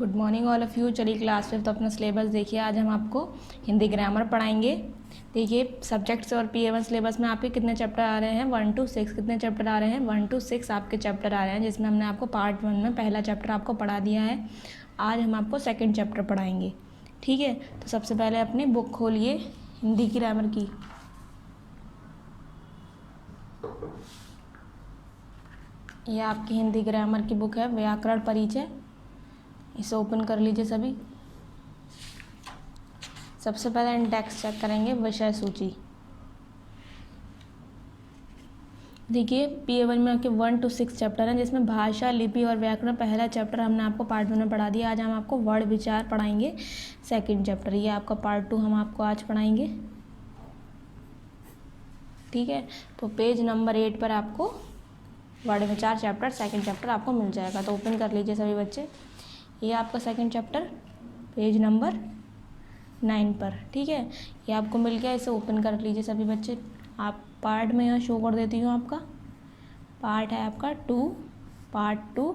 Good morning all of you. चलिए class 5 तो अपना सिलेबस देखिए। आज हम आपको हिंदी ग्रामर पढ़ाएंगे। देखिए सब्जेक्ट्स और PA1 सिलेबस में आपके कितने चैप्टर आ रहे हैं 1 to 6। कितने चैप्टर आ रहे हैं 1 to 6 आपके चैप्टर आ रहे हैं, जिसमें हमने आपको पार्ट 1 में पहला चैप्टर आपको पढ़ा दिया है। आज हम आपको सेकेंड चैप्टर पढ़ाएंगे, ठीक है। तो सबसे पहले अपनी बुक खोलिए हिंदी ग्रामर की। यह आपकी हिंदी ग्रामर की बुक है, व्याकरण परिचय। इसे ओपन कर लीजिए सभी। सबसे पहले इंडेक्स चेक करेंगे, विषय सूची। देखिए PA1 में आपके 1 to 6 चैप्टर हैं, जिसमें भाषा, लिपि और व्याकरण पहला चैप्टर हमने आपको पार्ट 1 में पढ़ा दिया। आज हम आपको वर्ण विचार पढ़ाएंगे, सेकंड चैप्टर। ये आपका पार्ट 2 हम आपको आज पढ़ाएंगे, ठीक है। तो पेज नंबर 8 पर आपको वर्ण विचार चैप्टर सेकंड चैप्टर आपको मिल जाएगा। तो ओपन कर लीजिए सभी बच्चे। ये आपका सेकंड चैप्टर पेज नंबर 9 पर, ठीक है। ये आपको मिल गया, इसे ओपन कर लीजिए सभी बच्चे। आप पार्ट में यहाँ शो कर देती हूँ। आपका पार्ट है आपका 2, पार्ट 2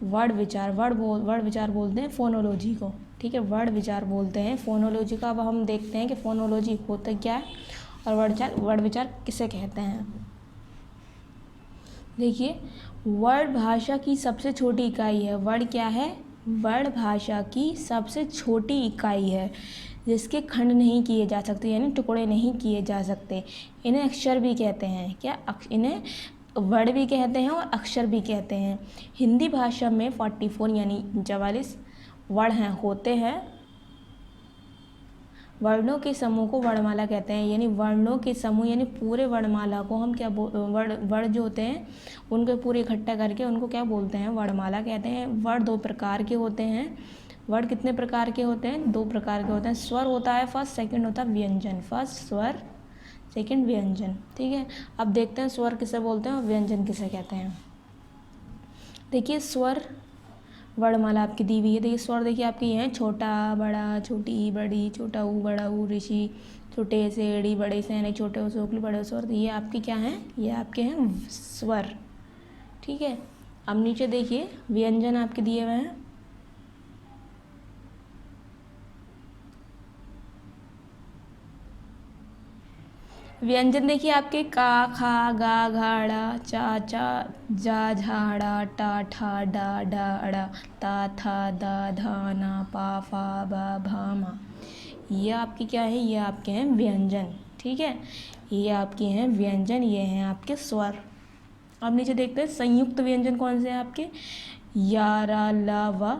वर्ण विचार। वर्ण विचार बोलते हैं फोनोलॉजी को, ठीक है। वर्ण विचार बोलते हैं फोनोलॉजी का। अब हम देखते हैं कि फोनोलॉजी होता क्या है और वर्ण विचार किसे कहते हैं। देखिए वर्ण भाषा की सबसे छोटी इकाई है। वर्ण क्या है? वर्ण भाषा की सबसे छोटी इकाई है, जिसके खंड नहीं किए जा सकते, यानी टुकड़े नहीं किए जा सकते। इन्हें अक्षर भी कहते हैं। क्या? इन्हें वर्ण भी कहते हैं और अक्षर भी कहते हैं। हिंदी भाषा में 44 यानी 44 वर्ण होते हैं। वर्णों के समूह को वर्णमाला कहते हैं, यानी वर्णों के समूह यानी पूरे वर्णमाला को हम क्या वर्ण जो होते हैं उनको पूरे इकट्ठा करके उनको क्या बोलते हैं? वर्णमाला कहते हैं। वर्ण 2 प्रकार के होते हैं। वर्ण कितने प्रकार के होते हैं? 2 प्रकार के होते हैं। स्वर होता है फर्स्ट, सेकंड होता है व्यंजन। फर्स्ट स्वर, सेकंड व्यंजन, ठीक है। अब देखते हैं स्वर किसे बोलते हैं और व्यंजन किसे कहते हैं। देखिए स्वर वर्णमाला आपकी दी हुई है। देखिए स्वर देखिए आपके ये हैं, छोटा, बड़ा, छोटी, बड़ी, छोटा ऊ, बड़ा ऊ, ऋषि, छोटे से एड़ी, बड़े से यानी छोटे ऊ, सोकली, बड़े स्वर। ये आपके क्या हैं? ये आपके हैं स्वर, ठीक है। अब नीचे देखिए व्यंजन आपके दिए हुए हैं। व्यंजन देखिए आपके का, खा, गा, घाड़ा, चा, चा, जा, झाड़ा, टा, ठा, डा, डा, अड़ा, ता, था, दा, धा, ना, पा, फा, बा, भा, मा। ये आपके क्या है? ये आपके हैं व्यंजन, ठीक है। ये आपके हैं व्यंजन, ये हैं आपके स्वर। अब नीचे देखते हैं संयुक्त व्यंजन कौन से हैं आपके। या, रा, ला, वा,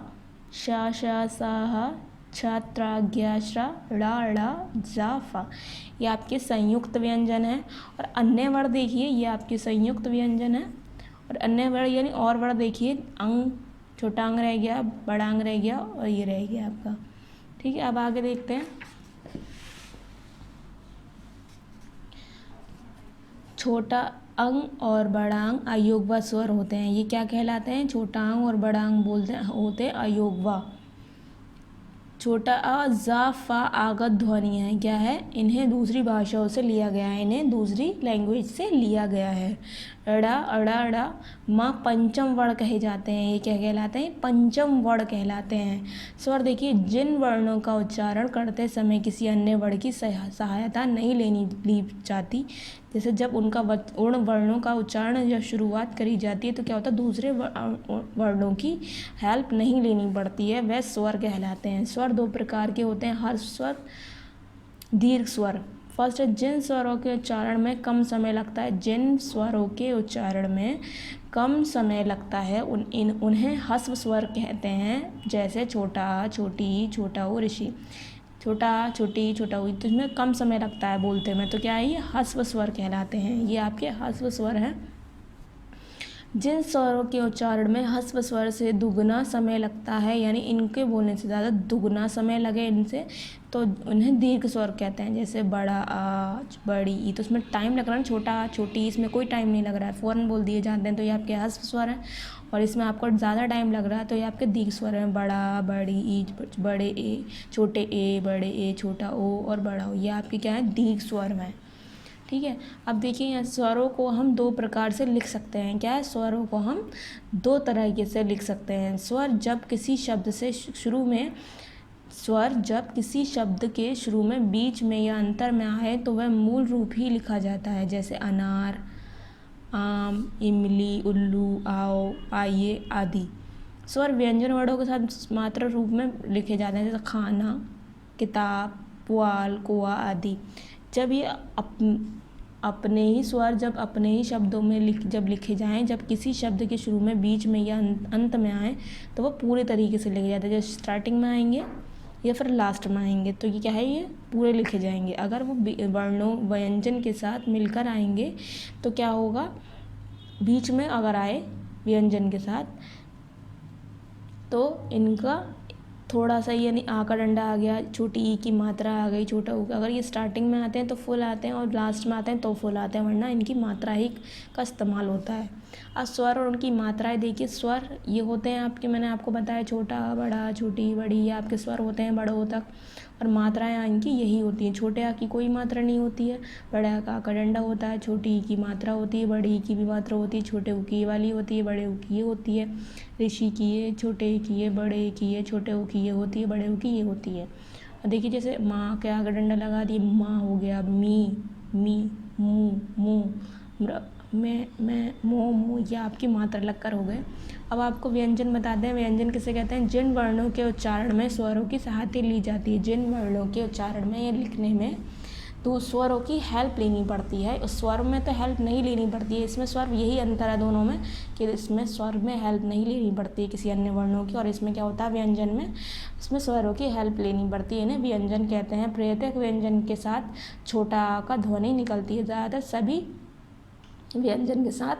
शा, शा, सा, हा, छा, त्रा, ज्ञा, श्रा, ड़ा, ड़ा, जा, फा। ये आपके संयुक्त व्यंजन है। और अन्य वर्ण देखिए, ये आपके संयुक्त व्यंजन है। और अन्य वर्ण यानी और वर्ण देखिए, अंग, छोटा अंग रह गया, बड़ा अंग रह गया और ये रह गया आपका, ठीक है। अब आगे देखते हैं। छोटा अंग और बड़ा अंग अयोगवा स्वर होते हैं। ये क्या कहलाते हैं? छोटा अंग और बड़ा अंग होते अयोगवा। छोटा अ, जा, फा आगत ध्वनि है। क्या है? इन्हें दूसरी भाषाओं से लिया गया है, इन्हें दूसरी लैंग्वेज से लिया गया है। अड़ा, अड़ा, अड़ा, माँ पंचम वर्ण कहे जाते हैं। ये क्या कहलाते हैं? पंचम वर्ण कहलाते हैं। स्वर देखिए, जिन वर्णों का उच्चारण करते समय किसी अन्य वर्ण की सहायता नहीं ली जाती, जैसे जब उन वर्णों का उच्चारण जब शुरुआत करी जाती है तो क्या होता है? दूसरे वर्णों की हेल्प नहीं लेनी पड़ती है, वह स्वर कहलाते हैं। स्वर 2 प्रकार के होते हैं, हर्ष स्वर, दीर्घ स्वर। फर्स्ट है जिन स्वरों के उच्चारण में कम समय लगता है। जिन स्वरों के उच्चारण में कम समय लगता है उन्हें ह्रस्व स्वर कहते हैं। जैसे छोटा, छोटी, छोटा ऊ, ऋषि। छोटा, छोटी, छोटा ऊ, तो इसमें कम समय लगता है बोलते में, तो क्या है? ये ह्रस्व स्वर कहलाते हैं। ये आपके ह्रस्व स्वर हैं। जिन स्वरों के उच्चारण में ह्रस्व स्वर से दुगना समय लगता है, यानी इनके बोलने से ज़्यादा दुगना समय लगे इनसे, तो उन्हें दीर्घ स्वर कहते हैं। जैसे बड़ा आ, बड़ी ई, तो उसमें टाइम लग रहा है। छोटा, छोटी, इसमें कोई टाइम नहीं लग रहा है, फ़ौरन बोल दिए जाते हैं, तो ये आपके ह्रस्व स्वर हैं। और इसमें आपको ज़्यादा टाइम लग रहा है तो ये आपके दीर्घ स्वर हैं। बड़ा, बड़ी ई, बड़े ए, छोटे ए, बड़े ए, छोटा ओ और बड़ा ओ, ये आपके क्या है? दीर्घ स्वर में, ठीक है। अब देखिए यहाँ स्वरों को हम दो प्रकार से लिख सकते हैं। क्या है? स्वरों को हम दो तरीके से लिख सकते हैं। स्वर जब किसी शब्द के शुरू में, बीच में या अंतर में आए तो वह मूल रूप ही लिखा जाता है। जैसे अनार, आम, इमली, उल्लू, आओ, आइए आदि। स्वर व्यंजन वर्णों के साथ मात्रा रूप में लिखे जाते हैं, जैसे खाना, किताब, पुआल, कुआ आदि। जब ये अपने ही स्वर जब अपने ही शब्दों में जब लिखे जाएं, जब किसी शब्द के शुरू में, बीच में या अंत में आए तो वो पूरे तरीके से लिखे जाते हैं। जैसे स्टार्टिंग में आएंगे या फिर लास्ट में आएंगे तो ये क्या है, ये पूरे लिखे जाएंगे। अगर वो वर्णों व्यंजन के साथ मिलकर आएंगे तो क्या होगा, बीच में अगर आए व्यंजन के साथ तो इनका थोड़ा सा यानी आ का डंडा आ गया, छोटी ई की मात्रा आ गई, छोटा ऊ। अगर ये स्टार्टिंग में आते हैं तो फुल आते हैं और लास्ट में आते हैं तो फुल आते हैं, वरना इनकी मात्रा ही का इस्तेमाल होता है। अब स्वर और उनकी मात्राएं देखिए। स्वर ये होते हैं आपके, मैंने आपको बताया, छोटा, बड़ा, छोटी, बड़ी, ये आपके स्वर होते हैं बड़ों तक। और मात्राएं इनकी यही होती हैं। छोटे आ की कोई मात्रा नहीं होती है, बड़े आ का डंडा होता है, छोटी ई की मात्रा होती है, बड़ी ई की भी मात्रा होती है, छोटे ऊ की ये वाली होती है, बड़े ऊ की ये होती है, ऋषि की ये, छोटे ई की ये, बड़े ई की ये, छोटे ऊ की ये होती है, बड़े ऊ की ये होती है। और देखिए जैसे माँ के आगे डंडा लगा दिए, माँ हो गया, मी, मू, मू, मैं, मो, ये आपकी मात्रा लगकर हो गए। अब आपको व्यंजन बताते हैं। व्यंजन किसे कहते हैं? जिन वर्णों के उच्चारण में स्वरों की सहायता ली जाती है। जिन वर्णों के उच्चारण में या लिखने में तो स्वरों की हेल्प लेनी पड़ती है। उस स्वर में तो हेल्प नहीं लेनी पड़ती है, इसमें स्वर, यही अंतर है दोनों में कि इसमें स्वर में हेल्प नहीं लेनी पड़ती है किसी अन्य वर्णों की, और इसमें क्या होता है व्यंजन में, इसमें स्वरों की हेल्प लेनी पड़ती है। इन्हें व्यंजन कहते हैं। प्रत्येक व्यंजन के साथ छोटा आ का ध्वनि निकलती है। ज़्यादातर सभी व्यंजन के साथ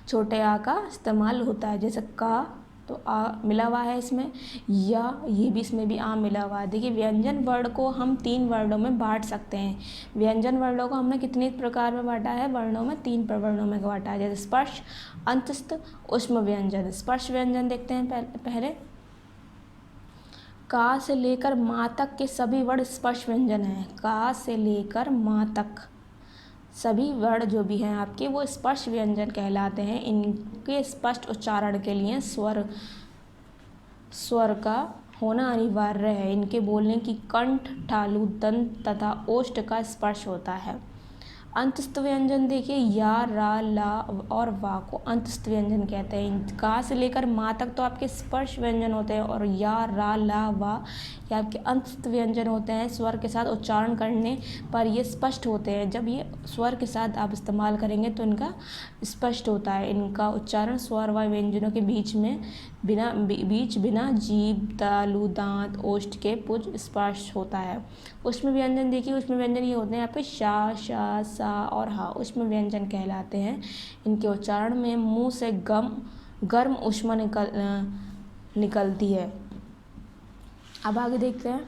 छोटे आ का इस्तेमाल होता है। जैसे का तो आ मिला हुआ है इसमें, या ये भी, इसमें भी आ मिला हुआ है। देखिए व्यंजन वर्ण को हम 3 वर्णों में बांट सकते हैं। व्यंजन वर्णों को हमने कितने प्रकार में बांटा है? वर्णों में 3 प्रवर्णों में बांटा है। जैसे स्पर्श, अंतस्थ, ऊष्म व्यंजन। स्पर्श व्यंजन देखते हैं पहले। का से लेकर मा तक के सभी वर्ण स्पर्श व्यंजन हैं। का से लेकर मा तक सभी वर्ण जो भी हैं आपके वो स्पर्श व्यंजन कहलाते हैं। इनके स्पष्ट उच्चारण के लिए स्वर का होना अनिवार्य है। इनके बोलने की कंठ, तालु, दंत तथा ओष्ठ का स्पर्श होता है। अंतस्थ व्यंजन देखिए, या, रा, ला और वा को अंतस्थ व्यंजन कहते हैं। का से लेकर मा तक तो आपके स्पर्श व्यंजन होते हैं, और या, रा, ला, वा ये आपके अंतस्थ व्यंजन होते हैं। स्वर के साथ उच्चारण करने पर ये स्पष्ट होते हैं। जब ये स्वर के साथ आप इस्तेमाल करेंगे तो इनका स्पष्ट होता है। इनका उच्चारण स्वर व व्यंजनों के बीच बिना जीभ, तालु, दांत, ओष्ठ के पुज स्पर्श होता है। ऊष्म व्यंजन देखिए। ऊष्म व्यंजन ये होते हैं आपके शा, शा, सा और हा ऊष्म व्यंजन कहलाते हैं। इनके उच्चारण में मुंह से गर्म ऊष्मा निकलती है। अब आगे देखते हैं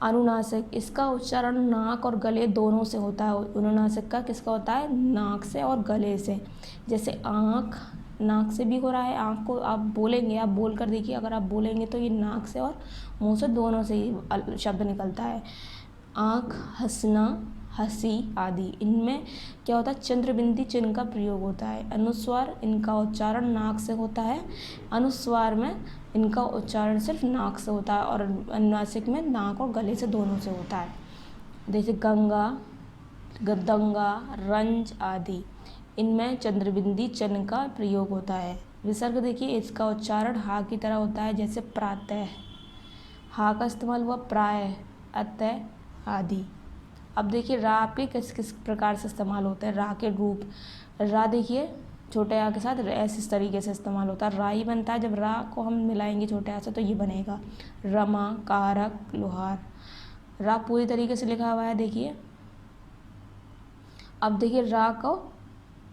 अनुनासिक। इसका उच्चारण नाक और गले दोनों से होता है। अनुनासिक का किसका होता है? नाक से और गले से। जैसे आँख नाक से भी हो रहा है। आँख को आप बोलेंगे, आप बोल कर देखिए, अगर आप बोलेंगे तो ये नाक से और मुंह से दोनों से ही शब्द निकलता है। आँख, हंसना, हंसी आदि। इनमें क्या होता है? चंद्र बिंदी चिन्ह का प्रयोग होता है। अनुस्वार, इनका उच्चारण नाक से होता है। अनुस्वार में इनका उच्चारण सिर्फ नाक से होता है, और अनुनासिक में नाक और गले से दोनों से होता है। जैसे गंगा, गदंगा, रंज आदि। इनमें चंद्रबिंदी चिन्ह का प्रयोग होता है। विसर्ग देखिए, इसका उच्चारण हा की तरह होता है। जैसे प्रातः, हा का इस्तेमाल हुआ, प्राय, अतः आदि। अब देखिए रा आपके किस किस प्रकार से इस्तेमाल होता है। रा के रूप, रा देखिए छोटे आ के साथ ऐसे इस तरीके से इस्तेमाल होता है। रा ही बनता है। जब रा को हम मिलाएंगे छोटे आ से तो ये बनेगा रमा, कारक, लोहार। रा पूरी तरीके से लिखा हुआ है देखिए। अब देखिए रा को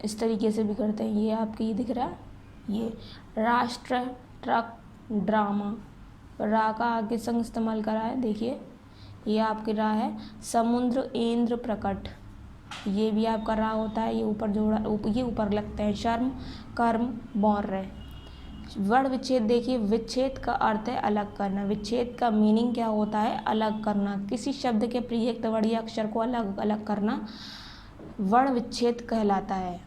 इस तरीके से भी करते हैं। ये आपके ये दिख रहा है, ये राष्ट्र, ट्रक, ड्रामा। रा का आगे संग इस्तेमाल करा है देखिए। ये आपके रा है। समुद्र, इंद्र, प्रकट, ये भी आपका रा होता है। ये ऊपर जोड़ा, ये ऊपर लगता है। शर्म, कर्म, बौर्य। वर्ण विच्छेद देखिए। विच्छेद का अर्थ है अलग करना। विच्छेद का मीनिंग क्या होता है? अलग करना। किसी शब्द के प्रयुक्त वर्ण या अक्षर को अलग अलग करना वर्ण विच्छेद कहलाता है।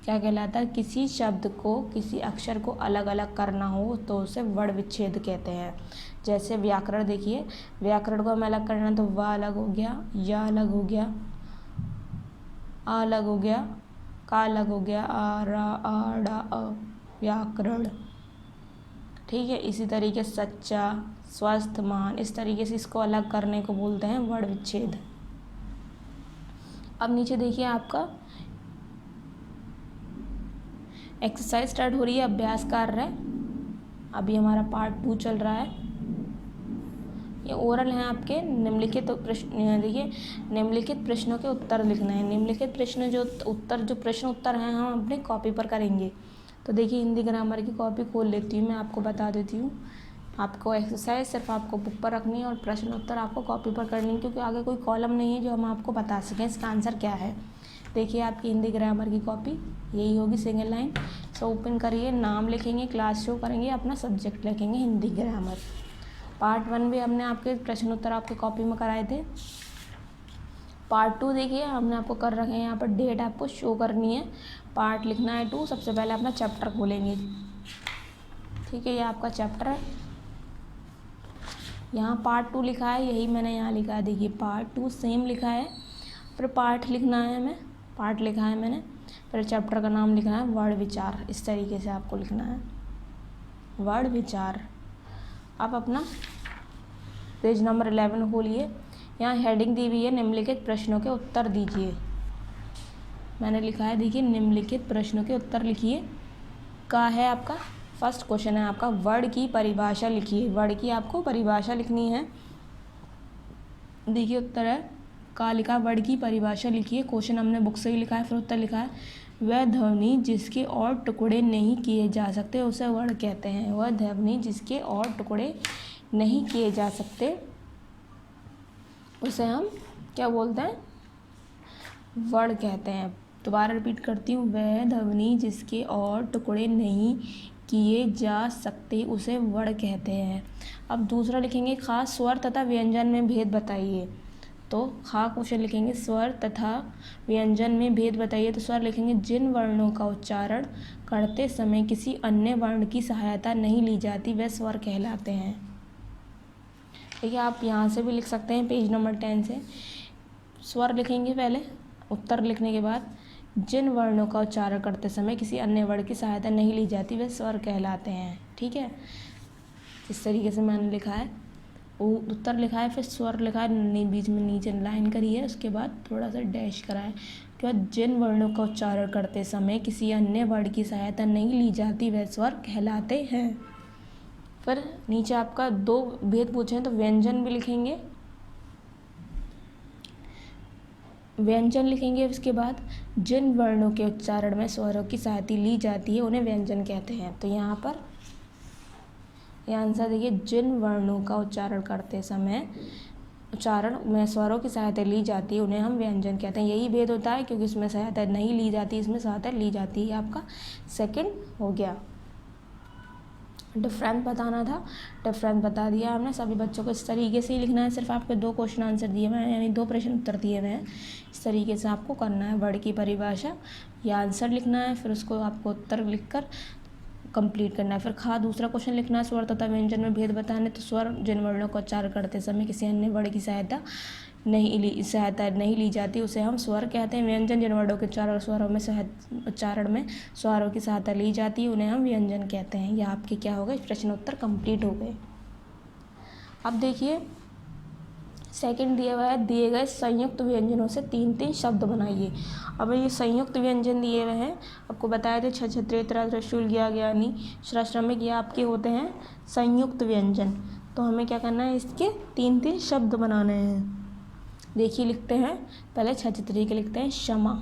क्या कहलाता है? किसी शब्द को, किसी अक्षर को अलग अलग करना हो तो उसे वर्ण विच्छेद कहते हैं। जैसे व्याकरण देखिए, व्याकरण को हमें अलग करना तो व अलग हो गया, या अलग हो गया, आ अलग हो गया, का अलग हो गया, आ रा आ डा अ, व्याकरण। ठीक है, इसी तरीके सच्चा, स्वस्थ, मान, इस तरीके से इसको अलग करने को बोलते हैं वर्ण विच्छेद। अब नीचे देखिए आपका एक्सरसाइज स्टार्ट हो रही है, अभ्यास कार्य है। अभी हमारा पार्ट 2 चल रहा है। ये ओरल हैं आपके निम्नलिखित प्रश्न। देखिए, निम्नलिखित प्रश्नों के उत्तर लिखना है। निम्नलिखित प्रश्न जो प्रश्न उत्तर हैं हम अपने कॉपी पर करेंगे। तो देखिए, हिंदी ग्रामर की कॉपी खोल लेती हूँ, मैं आपको बता देती हूँ। आपको एक्सरसाइज सिर्फ आपको बुक पर रखनी है और प्रश्न उत्तर आपको कॉपी पर करनी है, क्योंकि आगे कोई कॉलम नहीं है जो हम आपको बता सकें इसका आंसर क्या है। देखिए, आपकी हिंदी ग्रामर की कॉपी यही होगी, सिंगल लाइन। सो ओपन करिए, नाम लिखेंगे, क्लास शो करेंगे, अपना सब्जेक्ट लिखेंगे हिंदी ग्रामर। पार्ट 1 भी हमने आपके प्रश्न उत्तर आपके कॉपी में कराए थे। पार्ट 2 देखिए हमने आपको कर रखे हैं, यहाँ पर डेट आपको शो करनी है। पार्ट लिखना है 2। सबसे पहले अपना चैप्टर खोलेंगे। ठीक है, ये आपका चैप्टर है। यहाँ पार्ट 2 लिखा है, यही मैंने यहाँ लिखा है। देखिए, पार्ट 2 सेम लिखा है। फिर पार्ट लिखना है हमें, पार्ट लिखा है मैंने। फिर चैप्टर का नाम लिखना है वर्ण विचार। इस तरीके से आपको लिखना है, वर्ण विचार। आप अपना पेज नंबर 11 खोलिए। यहाँ हेडिंग दी हुई है, निम्नलिखित प्रश्नों के उत्तर दीजिए। मैंने लिखा है, देखिए, निम्नलिखित प्रश्नों के उत्तर लिखिए। का है आपका फर्स्ट क्वेश्चन है आपका, वर्ण की परिभाषा लिखिए। वर्ण की आपको परिभाषा लिखनी है। देखिए, उत्तर है का लिखा, वर्ण की परिभाषा लिखिए। क्वेश्चन हमने बुक से ही लिखा है, फिर उत्तर लिखा है, वह ध्वनि जिसके और टुकड़े नहीं किए जा सकते उसे वर्ण कहते हैं। वह ध्वनि जिसके और टुकड़े नहीं किए जा सकते उसे हम क्या बोलते हैं? वर्ण कहते हैं। दोबारा रिपीट करती हूँ, वह ध्वनि जिसके और टुकड़े नहीं किए जा सकते उसे वर्ण कहते हैं। अब दूसरा लिखेंगे, खास स्वर तथा व्यंजन में भेद बताइए। तो खा क्वेश्चन लिखेंगे, स्वर तथा व्यंजन में भेद बताइए। तो स्वर लिखेंगे, जिन वर्णों का उच्चारण करते समय किसी अन्य वर्ण की सहायता नहीं ली जाती वे स्वर कहलाते हैं। देखिए, आप यहाँ से भी लिख सकते हैं, पेज नंबर 10 से। स्वर लिखेंगे पहले, उत्तर लिखने के बाद, जिन वर्णों का उच्चारण करते समय किसी अन्य वर्ण की सहायता नहीं ली जाती वे स्वर कहलाते हैं। ठीक है, इस तरीके से मैंने लिखा है, उत्तर लिखा है, फिर स्वर लिखा है, बीच में नीचे लाइन करी है, उसके बाद थोड़ा सा डैश करा है। उसके बाद, जिन वर्णों का उच्चारण करते समय किसी अन्य वर्ण की सहायता नहीं ली जाती वे स्वर कहलाते हैं। फिर नीचे आपका 2 भेद पूछे हैं, तो व्यंजन भी लिखेंगे, व्यंजन लिखेंगे। उसके बाद, जिन वर्णों के उच्चारण में स्वरों की सहायता ली जाती है उन्हें व्यंजन कहते हैं। तो यहाँ पर यह आंसर देखिए, जिन वर्णों का उच्चारण करते समय उच्चारण में स्वरों की सहायता ली जाती है उन्हें हम व्यंजन कहते हैं। यही भेद होता है, क्योंकि इसमें सहायता नहीं ली जाती, इसमें सहायता ली जाती है। आपका सेकंड हो गया। डिफरेंस बताना था, डिफरेंस बता दिया हमने। सभी बच्चों को इस तरीके से ही लिखना है। सिर्फ आपके 2 क्वेश्चन आंसर दिए हुए हैं, यानी 2 प्रश्न उत्तर दिए हुए हैं। इस तरीके से आपको करना है। वर्ण की परिभाषा या आंसर लिखना है, फिर उसको आपको उत्तर लिखकर कंप्लीट करना है। फिर दूसरा क्वेश्चन लिखना है, स्वर तथा व्यंजन में भेद बताने। तो स्वर जिन वर्णों का उच्चारण करते समय किसी अन्य वर्ण की सहायता नहीं ली जाती उसे हम स्वर कहते हैं। व्यंजन जिन वर्णों के उच्चारण में स्वरों की सहायता ली जाती है उन्हें हम व्यंजन कहते हैं। यह आपके क्या हो गए, प्रश्न उत्तर कंप्लीट हो गए। अब देखिए, सेकंड दिया हुआ है, दिए गए संयुक्त व्यंजनों से 3-3 शब्द बनाइए। अब ये संयुक्त व्यंजन दिए हुए हैं, आपको बताए थे, क्षत्रिय, त्रिशूल, ज्ञानी, श्रमिक, ये आपके होते हैं संयुक्त व्यंजन। तो हमें क्या करना है, इसके 3-3 शब्द बनाने हैं। देखिए, लिखते हैं, पहले क्षत्रिय के लिखते हैं क्षमा,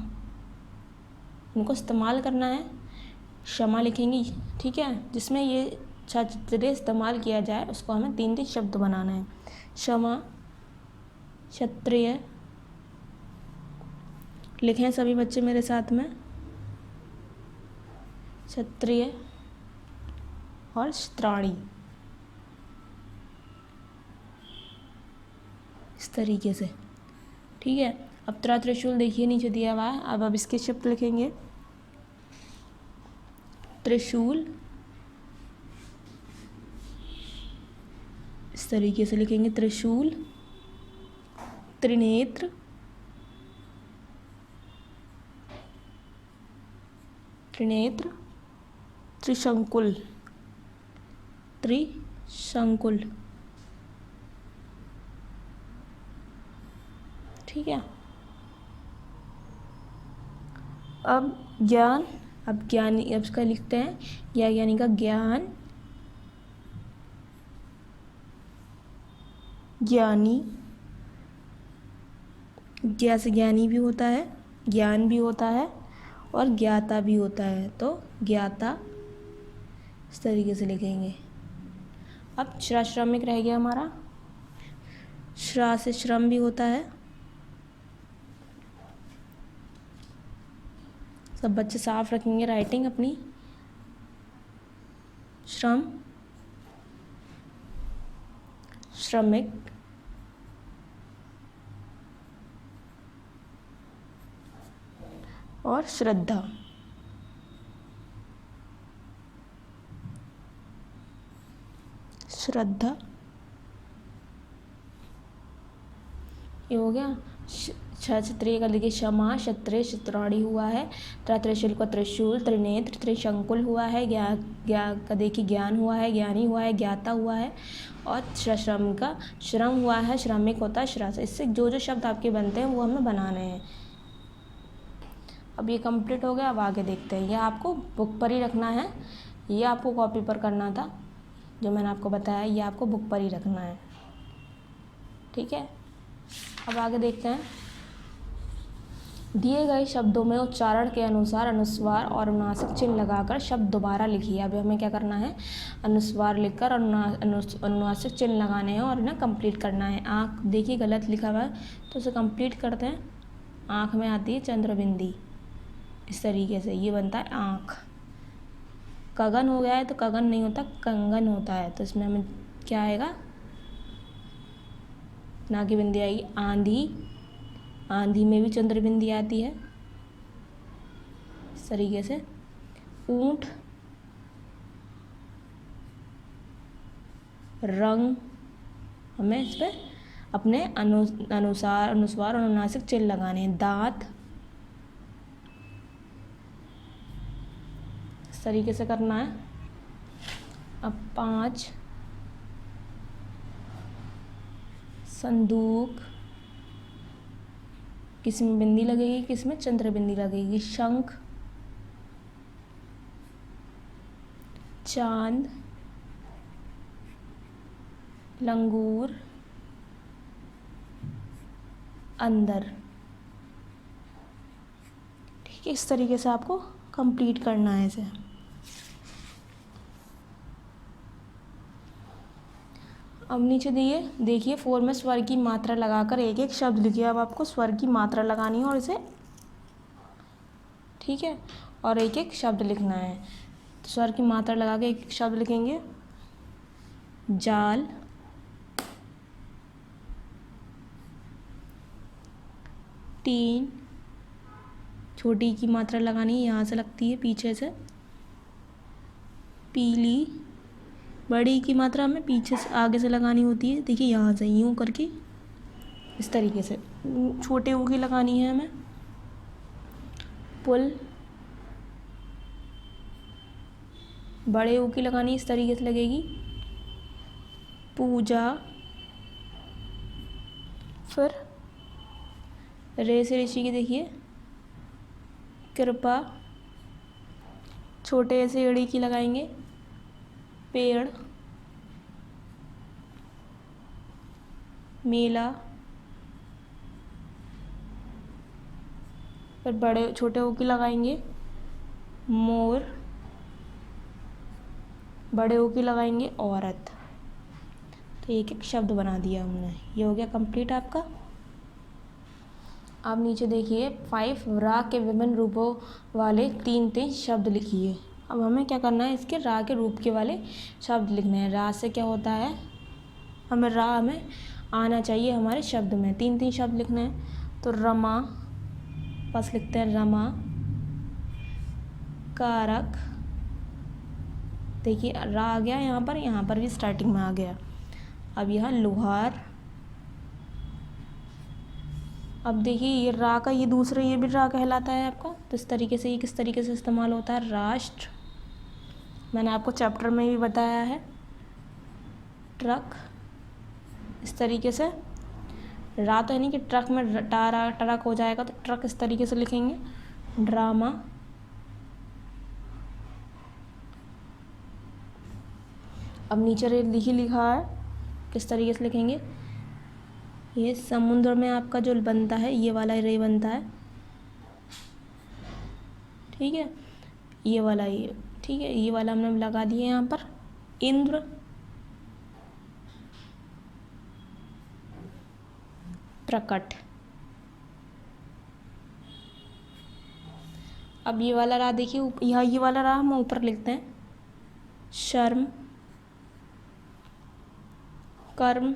इनको इस्तेमाल करना है, क्षमा लिखेंगे। ठीक है, जिसमें ये क्षत्रिय इस्तेमाल किया जाए उसको हमें 3-3 शब्द बनाना है। क्षमा, क्षत्रिय, लिखें सभी बच्चे मेरे साथ में, क्षत्रिय और क्षत्राणी। इस तरीके से, ठीक है। अब त्रिशूल देखिए नीचे दिया हुआ है। अब इसके शब्द लिखेंगे। त्रिशूल इस तरीके से लिखेंगे, त्रिशूल। त्रिनेत्र, त्रिनेत्र। त्रिशंकुल, त्रिशंकुल। ठीक है। अब ज्ञान, अब ज्ञानी, अब इसका लिखते हैं या ज्ञानी का ज्ञान, ज्ञानी। ज्ञा से ज्ञानी भी होता है, ज्ञान भी होता है और ज्ञाता भी होता है, तो ज्ञाता इस तरीके से लिखेंगे। अब श्रमिक रह गया हमारा। श्रा से श्रम भी होता है। सब बच्चे साफ रखेंगे राइटिंग अपनी। श्रम, श्रमिक, और श्रद्धा। श्रद्धा ये हो गया। क्षत्रिय का देखिए क्षमा, क्षत्रिय क्षत्राणी हुआ है। त्रिशूल का त्रिशूल, त्रिनेत्र, त्रिशंकुल हुआ है। ज्ञा का देखिए ज्ञान हुआ है, ज्ञानी हुआ है, ज्ञाता हुआ है। और श्रम का श्रम हुआ है, श्रमिक होता है श्रा से। इससे जो जो शब्द आपके बनते हैं वो हमें बनाने हैं। अब ये कंप्लीट हो गया। अब आगे देखते हैं। यह आपको बुक पर ही रखना है, ये आपको कॉपी पर करना था। जो मैंने आपको बताया ये आपको बुक पर ही रखना है। ठीक है। अब आगे देखते हैं। दिए गए शब्दों में उच्चारण के अनुसार अनुस्वार और अनुनासिक चिन्ह लगाकर शब्द दोबारा लिखिए। अब हमें क्या करना है, अनुस्वार लिखकर और अनुनासिक चिन्ह लगाने हैं और इन्हें कंप्लीट करना है। आँख देखिए गलत लिखा हुआ है तो उसे कंप्लीट करते हैं। आँख में आती है चंद्रबिंदी, इस तरीके से ये बनता है आँख। कगन हो गया है तो कगन नहीं होता, कंगन होता है। तो इसमें हमें क्या आएगा, ना की बिंदी आएगी। आंधी, आंधी में भी चंद्रबिंदी आती है इस तरीके से। ऊंट, रंग, हमें इस पर अपने अनुसार अनुस्वार और अनुनासिक चिन्ह लगाने हैं। दांत इस तरीके से करना है। अब 5 संदूक, किस में बिंदी लगेगी, किस में चंद्र बिंदी लगेगी। शंख, चांद, लंगूर, अंदर। ठीक है, इस तरीके से आपको कंप्लीट करना है इसे। अब नीचे दिए देखिए 4 में स्वर की मात्रा लगाकर एक एक शब्द लिखिए। अब आपको स्वर की मात्रा लगानी है और इसे, ठीक है, और एक एक शब्द लिखना है। तो स्वर की मात्रा लगा के एक एक शब्द लिखेंगे। जाल, टीन, छोटी की मात्रा लगानी है, यहाँ से लगती है पीछे से। पीली, बड़ी की मात्रा हमें पीछे से आगे से लगानी होती है। देखिए यहाँ से यूँ करके इस तरीके से। छोटे ऊ की लगानी है हमें। पुल, बड़े ऊ की लगानी इस तरीके से लगेगी। पूजा, फिर रे से ऋषि की देखिए कृपा, छोटे से एड़ी की लगाएंगे। पेड़, मेला, फिर बड़े छोटे ओ की लगाएंगे। मोर, बड़े ओ की लगाएंगे। औरत। तो एक एक शब्द बना दिया हमने। ये हो गया कंप्लीट आपका। अब नीचे देखिए 5 रा के विभिन्न रूपों वाले 3 शब्द लिखिए। अब हमें क्या करना है, इसके रा के रूप के वाले शब्द लिखने हैं। रा से क्या होता है, हमें रा हमें आना चाहिए हमारे शब्द में। 3 शब्द लिखने हैं। तो रमा, बस लिखते हैं रमा। कारक, देखिए रा आ गया यहाँ पर भी स्टार्टिंग में आ गया। अब यहाँ लुहार। अब देखिए ये रा का ये दूसरा ये भी रा कहलाता है आपका। तो इस तरीके से ये किस तरीके से इस्तेमाल होता है। राष्ट्र, मैंने आपको चैप्टर में भी बताया है। ट्रक, इस तरीके से रा तो है नहीं कि ट्रक में टारा ट्रक हो जाएगा, तो ट्रक इस तरीके से लिखेंगे। ड्रामा, अब नीचे रे लिखा है, किस तरीके से लिखेंगे। ये समुद्र में आपका जो बनता है ये वाला रे बनता है, ठीक है, ये वाला ये, ठीक है, ये वाला हमने लगा दिया यहाँ पर। इंद्र, प्रकट। अब ये वाला रा देखिए, यहाँ ये वाला रा हम ऊपर लिखते हैं। शर्म, कर्म,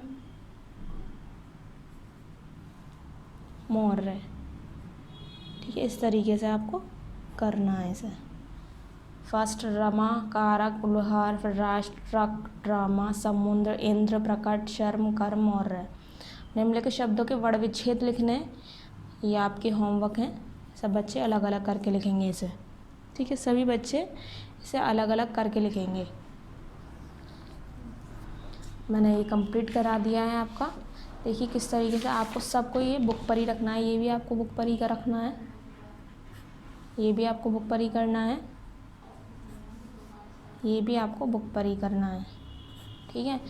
मौर्य, ठीक है, इस तरीके से आपको करना है इसे। फर्स्ट रमा, कारक, लुहार, फिर राष्ट्र, ट्रक, ड्रामा, समुद्र, इंद्र, प्रकट, शर्म, कर्म, मौर्य। निम्नलिखित शब्दों के वर्ण विच्छेद लिखने, ये आपके होमवर्क हैं। सब बच्चे अलग अलग करके लिखेंगे इसे, ठीक है, सभी बच्चे इसे अलग अलग करके लिखेंगे। मैंने ये कंप्लीट करा दिया है आपका। देखिए किस तरीके से आपको सबको ये बुक पर ही रखना है। ये भी आपको बुक पर ही का रखना है, ये भी आपको बुक पर ही करना है, ये भी आपको बुक पर ही करना है, ठीक है,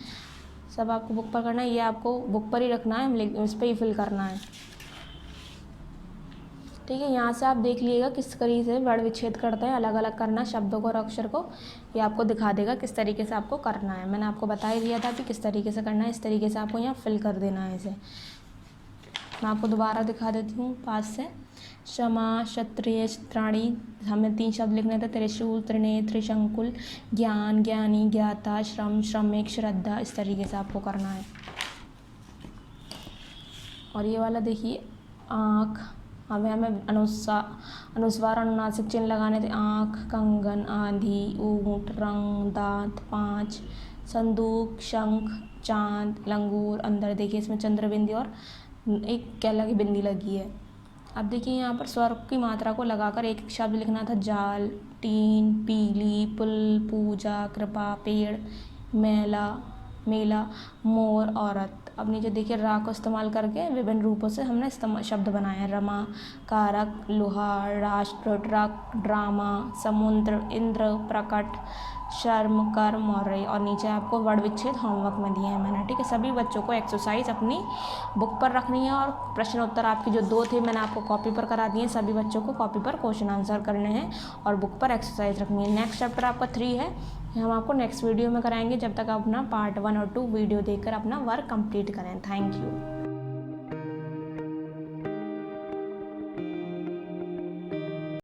सब आपको बुक पर करना है। ये आपको बुक पर ही रखना है, इस पर ही फिल करना है, ठीक है। यहाँ से आप देख लीजिएगा किस तरीके से वर्ण विच्छेद करते हैं, अलग अलग करना शब्दों को और अक्षर को। ये आपको दिखा देगा किस तरीके से आपको करना है। मैंने आपको बता ही दिया था कि किस तरीके से करना है, इस तरीके से आपको यहाँ फिल कर देना है इसे। मैं आपको दोबारा दिखा देती हूँ पास से। क्षमा, क्षत्रिय, चित्राणी, हमें 3 शब्द लिखने थे। त्रिशूल, त्रिनेत्र, त्रिशंकुल, ज्ञान, ज्ञानी, ज्ञाता, श्रम, श्रमिक, श्रद्धा, इस तरीके से आपको करना है। और ये वाला देखिए आँख, हमें अनुस्वार अनुनासिक चिन्ह लगाने थे। आँख, कंगन, आंधी, ऊँट, रंग, दांत, 5, संदूक, शंख, चांद, लंगूर, अंदर। देखिए इसमें चंद्र बिंदी और एक केला की बिंदी लगी है। अब देखिए यहाँ पर स्वर की मात्रा को लगाकर एक एक शब्द लिखना था। जाल, टीन, पीली, पुल, पूजा, कृपा, पेड़, मेला, मोर, औरत। अब नीचे देखिए रा को इस्तेमाल करके विभिन्न रूपों से हमने शब्द बनाए हैं। रमा, कारक, लुहार, राष्ट्र, ट्रक, ड्रामा, समुद्र, इंद्र, प्रकट, शर्म, कर्म, मौर्य। और नीचे आपको वर्ण विच्छेद होमवर्क में दिए हैं मैंने, ठीक है। सभी बच्चों को एक्सरसाइज अपनी बुक पर रखनी है और प्रश्न उत्तर आपके जो 2 थे मैंने आपको कॉपी पर करा दिए। सभी बच्चों को कॉपी पर क्वेश्चन आंसर करने हैं और बुक पर एक्सरसाइज रखनी है। नेक्स्ट चैप्टर आपका 3 है, हम आपको नेक्स्ट वीडियो में कराएंगे। जब तक आप अपना पार्ट 1 और 2 वीडियो देखकर अपना वर्क कंप्लीट करें। Thank you.